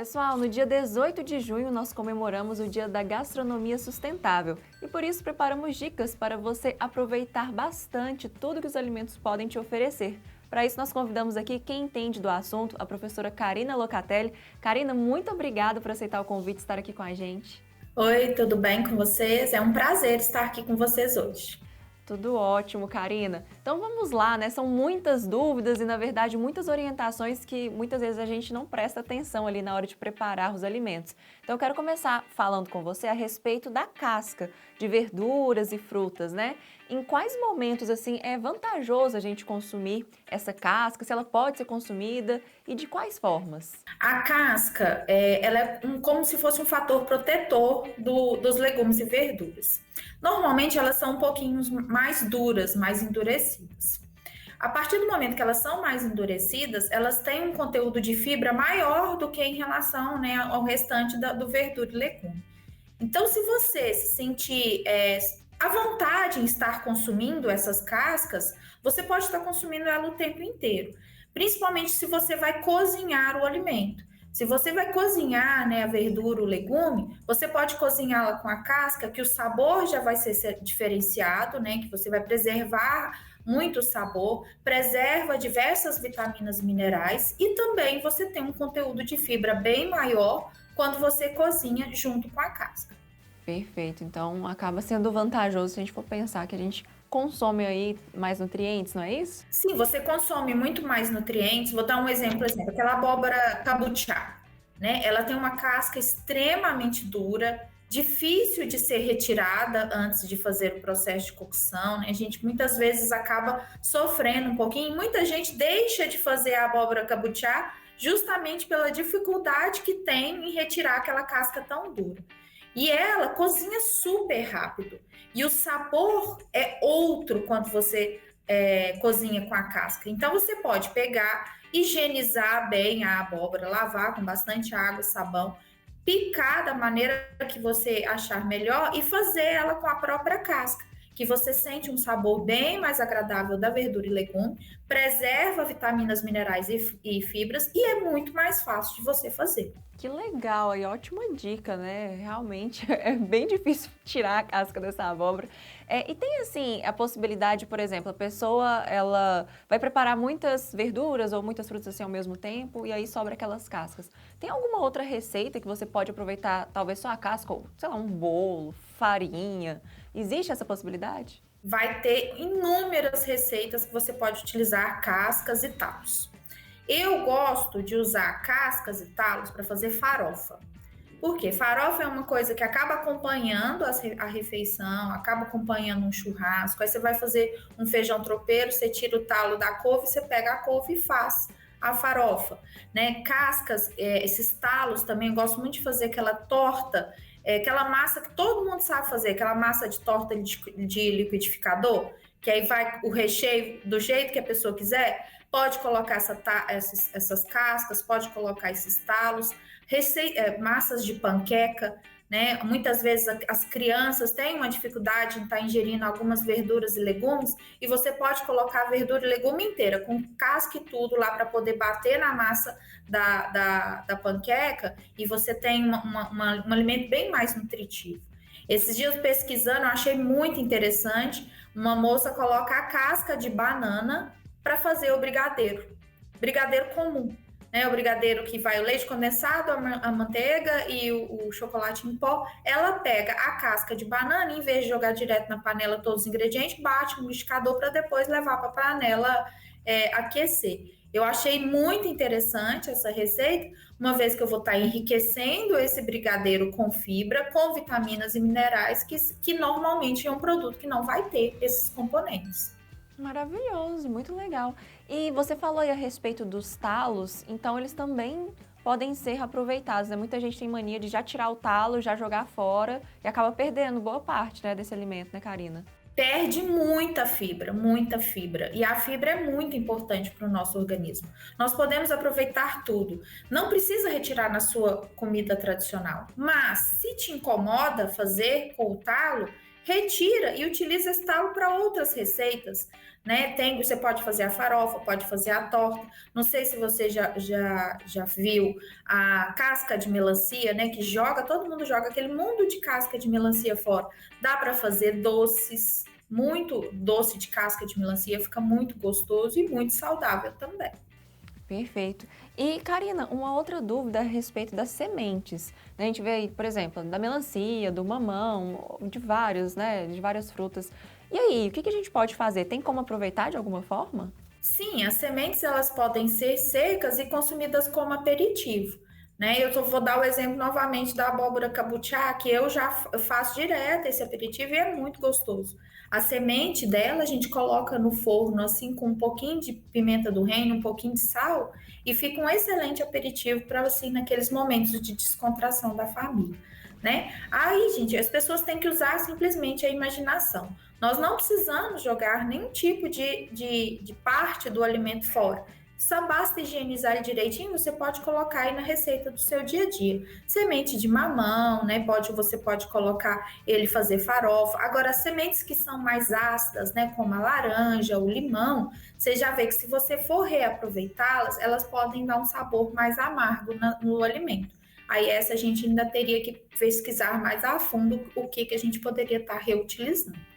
Pessoal, no dia 18 de junho nós comemoramos o Dia da Gastronomia Sustentável e por isso preparamos dicas para você aproveitar bastante tudo que os alimentos podem te oferecer. Para isso nós convidamos aqui quem entende do assunto, a professora Karina Locatelli. Karina, muito obrigada por aceitar o convite e estar aqui com a gente. Oi, tudo bem com vocês? É um prazer estar aqui com vocês hoje. Tudo ótimo, Karina. Então vamos lá, né? São muitas dúvidas e, na verdade, muitas orientações que muitas vezes a gente não presta atenção ali na hora de preparar os alimentos. Então eu quero começar falando com você a respeito da casca de verduras e frutas, né? Em quais momentos, assim, é vantajoso a gente consumir essa casca, se ela pode ser consumida e de quais formas? A casca, ela é como se fosse um fator protetor dos legumes e verduras. Normalmente elas são um pouquinho mais duras, mais endurecidas. A partir do momento que elas são mais endurecidas, elas têm um conteúdo de fibra maior do que em relação, né, ao restante do verdura e legume. Então, se você se sentir à vontade em estar consumindo essas cascas, você pode estar consumindo ela o tempo inteiro. Principalmente se você vai cozinhar o alimento. Se você vai cozinhar, né, a verdura, o legume, você pode cozinhá-la com a casca, que o sabor já vai ser diferenciado, né, que você vai preservar muito o sabor, preserva diversas vitaminas e minerais e também você tem um conteúdo de fibra bem maior quando você cozinha junto com a casca. Perfeito, então acaba sendo vantajoso se a gente for pensar que a gente consome aí mais nutrientes, não é isso? Sim, você consome muito mais nutrientes. Vou dar um exemplo, aquela abóbora kabuchá, né? Ela tem uma casca extremamente dura, difícil de ser retirada antes de fazer o processo de cocção, né? A gente muitas vezes acaba sofrendo um pouquinho. Muita gente deixa de fazer a abóbora kabuchá justamente pela dificuldade que tem em retirar aquela casca tão dura. E ela cozinha super rápido. E o sabor é outro quando você cozinha com a casca. Então você pode pegar, higienizar bem a abóbora, lavar com bastante água e sabão, picar da maneira que você achar melhor e fazer ela com a própria casca, que você sente um sabor bem mais agradável da verdura e legume, preserva vitaminas, minerais e fibras e é muito mais fácil de você fazer. Que legal, aí ótima dica, né? Realmente é bem difícil tirar a casca dessa abóbora. E tem assim a possibilidade, por exemplo, a pessoa ela vai preparar muitas verduras ou muitas frutas assim ao mesmo tempo e aí sobra aquelas cascas. Tem alguma outra receita que você pode aproveitar, talvez só a casca ou, sei lá, um bolo, farinha? Existe essa possibilidade? Vai ter inúmeras receitas que você pode utilizar cascas e talos. Eu gosto de usar cascas e talos para fazer farofa. Por quê? Farofa é uma coisa que acaba acompanhando a refeição, acaba acompanhando um churrasco. Aí você vai fazer um feijão tropeiro, você tira o talo da couve, você pega a couve e faz a farofa, né? Cascas, esses talos também, eu gosto muito de fazer aquela torta, aquela massa que todo mundo sabe fazer, aquela massa de torta de liquidificador, que aí vai o recheio do jeito que a pessoa quiser. Pode colocar essas cascas, pode colocar esses talos, massas de panqueca, né? Muitas vezes as crianças têm uma dificuldade em estar ingerindo algumas verduras e legumes, e você pode colocar a verdura e legume inteira, com casca e tudo lá para poder bater na massa da panqueca, e você tem um alimento bem mais nutritivo. Esses dias pesquisando, eu achei muito interessante. Uma moça coloca a casca de banana para fazer o brigadeiro. Brigadeiro comum, né? O brigadeiro que vai o leite condensado, a manteiga e o chocolate em pó. Ela pega a casca de banana, em vez de jogar direto na panela todos os ingredientes, bate no liquidificador para depois levar para a panela aquecer. Eu achei muito interessante essa receita, uma vez que eu vou estar enriquecendo esse brigadeiro com fibra, com vitaminas e minerais, que normalmente é um produto que não vai ter esses componentes. Maravilhoso, muito legal. E você falou aí a respeito dos talos, então eles também podem ser aproveitados, né? Muita gente tem mania de já tirar o talo, já jogar fora e acaba perdendo boa parte, né, desse alimento, né, Karina? Perde muita fibra, muita fibra. E a fibra é muito importante para o nosso organismo. Nós podemos aproveitar tudo. Não precisa retirar na sua comida tradicional. Mas se te incomoda fazer com o talo, retira e utiliza esse talo para outras receitas, né? Você pode fazer a farofa, pode fazer a torta. Não sei se você já viu a casca de melancia, né? Que todo mundo joga aquele mundo de casca de melancia fora. Dá para fazer doces, muito doce de casca de melancia, fica muito gostoso e muito saudável também. Perfeito. E, Karina, uma outra dúvida a respeito das sementes. A gente vê aí, por exemplo, da melancia, do mamão, de vários, né? De várias frutas. E aí, o que a gente pode fazer? Tem como aproveitar de alguma forma? Sim, as sementes elas podem ser secas e consumidas como aperitivo, né? Vou dar o exemplo novamente da abóbora cabotiá, que eu faço direto esse aperitivo e é muito gostoso. A semente dela a gente coloca no forno assim com um pouquinho de pimenta do reino, um pouquinho de sal e fica um excelente aperitivo para assim naqueles momentos de descontração da família, né? Aí, gente, as pessoas têm que usar simplesmente a imaginação. Nós não precisamos jogar nenhum tipo de parte do alimento fora. Só basta higienizar ele direitinho, você pode colocar aí na receita do seu dia a dia. Semente de mamão, né? Você pode colocar ele fazer farofa. Agora, as sementes que são mais ácidas, né? Como a laranja, o limão, você já vê que se você for reaproveitá-las, elas podem dar um sabor mais amargo no alimento. Aí essa a gente ainda teria que pesquisar mais a fundo o que a gente poderia estar reutilizando.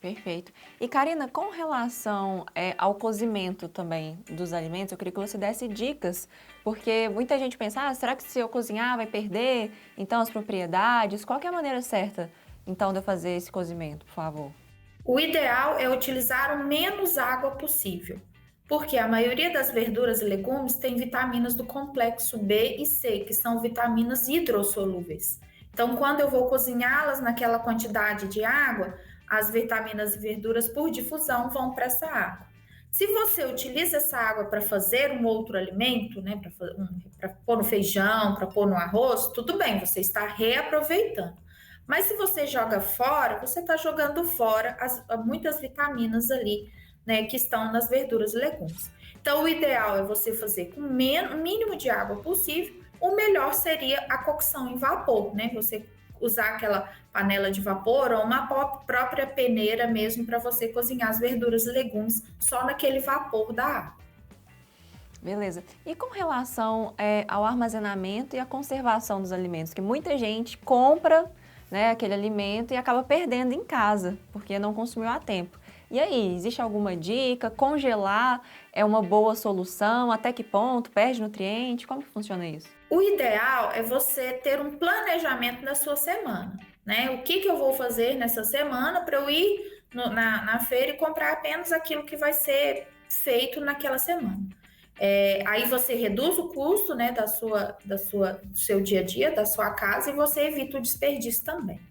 Perfeito. E, Karina, com relação ao cozimento também dos alimentos, eu queria que você desse dicas, porque muita gente pensa, será que se eu cozinhar vai perder, então, as propriedades? Qual que é a maneira certa, então, de eu fazer esse cozimento, por favor? O ideal é utilizar o menos água possível, porque a maioria das verduras e legumes tem vitaminas do complexo B e C, que são vitaminas hidrossolúveis. Então, quando eu vou cozinhá-las naquela quantidade de água, as vitaminas e verduras por difusão vão para essa água. Se você utiliza essa água para fazer um outro alimento, né, para pôr no feijão, para pôr no arroz, tudo bem, você está reaproveitando. Mas se você joga fora, você está jogando fora muitas vitaminas ali, né, que estão nas verduras e legumes. Então, o ideal é você fazer com o mínimo de água possível. O melhor seria a cocção em vapor, né? Você usar aquela panela de vapor ou uma própria peneira mesmo para você cozinhar as verduras e legumes só naquele vapor da água. Beleza. E com relação ao armazenamento e à conservação dos alimentos, que muita gente compra, né, aquele alimento e acaba perdendo em casa, porque não consumiu a tempo. E aí, existe alguma dica? Congelar é uma boa solução? Até que ponto? Perde nutriente? Como que funciona isso? O ideal é você ter um planejamento da sua semana, né? O que eu vou fazer nessa semana para eu ir na feira e comprar apenas aquilo que vai ser feito naquela semana. Aí você reduz o custo, né, do seu dia a dia, da sua casa, e você evita o desperdício também.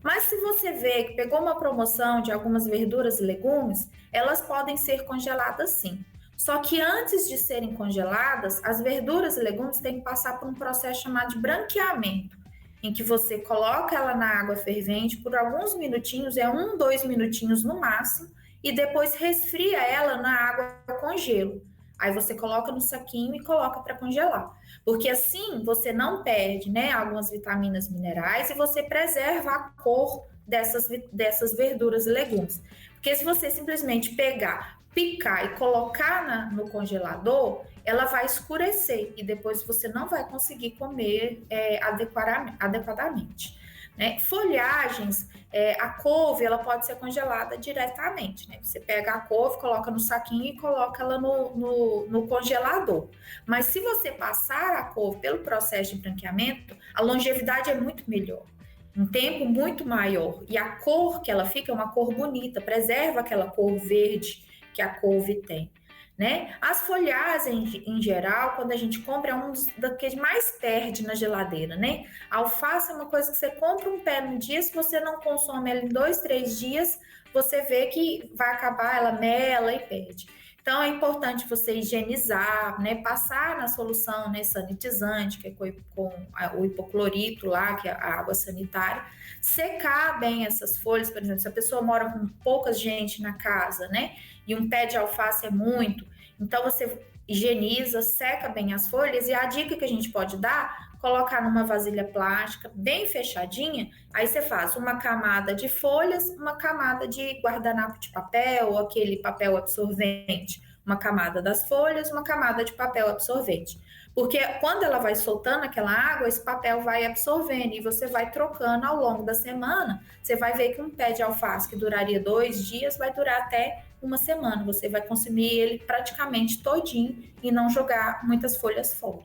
Mas se você vê que pegou uma promoção de algumas verduras e legumes, elas podem ser congeladas sim. Só que antes de serem congeladas, as verduras e legumes têm que passar por um processo chamado de branqueamento, em que você coloca ela na água fervente por alguns minutinhos, 1, 2 minutinhos no máximo, e depois resfria ela na água com gelo. Aí você coloca no saquinho e coloca para congelar. Porque assim você não perde, né, algumas vitaminas minerais e você preserva a cor dessas verduras e legumes. Porque se você simplesmente pegar, picar e colocar no congelador, ela vai escurecer e depois você não vai conseguir comer adequadamente. Né? Folhagens, a couve, ela pode ser congelada diretamente, né? Você pega a couve, coloca no saquinho e coloca ela no congelador. Mas se você passar a couve pelo processo de branqueamento, a longevidade é muito melhor, um tempo muito maior. E a cor que ela fica é uma cor bonita, preserva aquela cor verde que a couve tem. Né? As folhagens, em geral, quando a gente compra, é um dos que mais perde na geladeira, né? A alface é uma coisa que você compra um pé num dia, se você não consome ela em 2, 3 dias, você vê que vai acabar, ela mela e perde. Então, é importante você higienizar, né? Passar na solução, né, sanitizante, que é com o hipoclorito lá, que é a água sanitária. Secar bem essas folhas, por exemplo, se a pessoa mora com pouca gente na casa, né? E um pé de alface é muito. Então você higieniza, seca bem as folhas e a dica que a gente pode dar, colocar numa vasilha plástica bem fechadinha, aí você faz uma camada de folhas, uma camada de guardanapo de papel, ou aquele papel absorvente, uma camada das folhas, uma camada de papel absorvente. Porque quando ela vai soltando aquela água, esse papel vai absorvendo e você vai trocando ao longo da semana. Você vai ver que um pé de alface que duraria 2 dias vai durar até uma semana. Você vai consumir ele praticamente todinho e não jogar muitas folhas fora.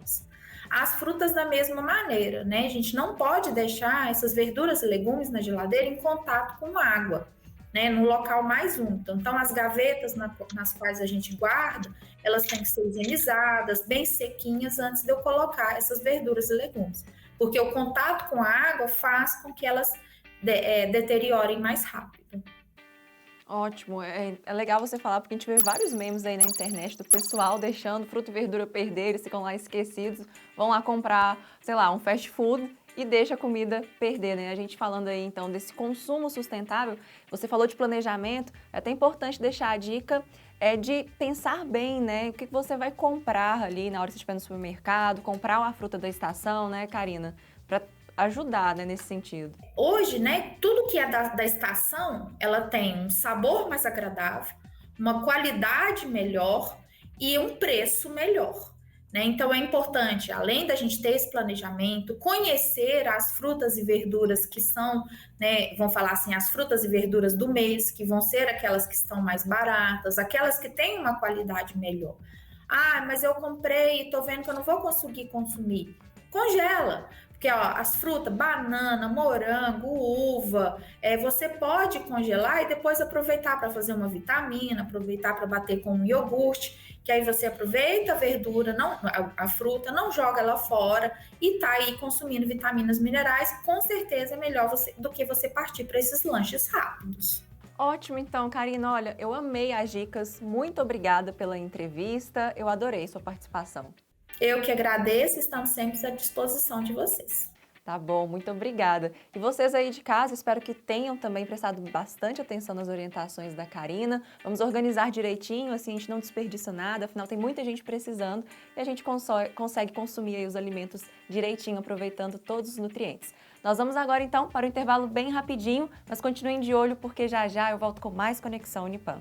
As frutas da mesma maneira, né? A gente não pode deixar essas verduras e legumes na geladeira em contato com água, né? No local mais úmido. Então, as gavetas nas quais a gente guarda, elas têm que ser higienizadas, bem sequinhas, antes de eu colocar essas verduras e legumes. Porque o contato com a água faz com que elas deteriorem mais rápido. Ótimo, é legal você falar, porque a gente vê vários memes aí na internet do pessoal deixando fruta e verdura perder, eles ficam lá esquecidos, vão lá comprar, sei lá, um fast food e deixa a comida perder, né? A gente falando aí, então, desse consumo sustentável, você falou de planejamento, é até importante deixar a dica de pensar bem, né? O que você vai comprar ali na hora que você estiver no supermercado, comprar uma fruta da estação, né, Karina? Para ajudar, né, nesse sentido. Hoje, né, tudo que é da estação, ela tem um sabor mais agradável, uma qualidade melhor e um preço melhor, né? Então é importante, além da gente ter esse planejamento, conhecer as frutas e verduras que são, né, vão falar assim, as frutas e verduras do mês, que vão ser aquelas que estão mais baratas, aquelas que têm uma qualidade melhor. Ah, mas eu comprei e tô vendo que eu não vou conseguir consumir. Congela. Porque ó, as frutas, banana, morango, uva, você pode congelar e depois aproveitar para fazer uma vitamina, aproveitar para bater com um iogurte, que aí você aproveita a verdura, não, a fruta, não joga ela fora e tá aí consumindo vitaminas minerais. Com certeza é melhor do que você partir para esses lanches rápidos. Ótimo, então, Karina, olha, eu amei as dicas, muito obrigada pela entrevista, eu adorei sua participação. Eu que agradeço, estamos sempre à disposição de vocês. Tá bom, muito obrigada. E vocês aí de casa, espero que tenham também prestado bastante atenção nas orientações da Karina. Vamos organizar direitinho, assim a gente não desperdiça nada, afinal tem muita gente precisando e a gente consegue consumir aí os alimentos direitinho, aproveitando todos os nutrientes. Nós vamos agora então para o intervalo bem rapidinho, mas continuem de olho porque já já eu volto com mais Conexão Unipam.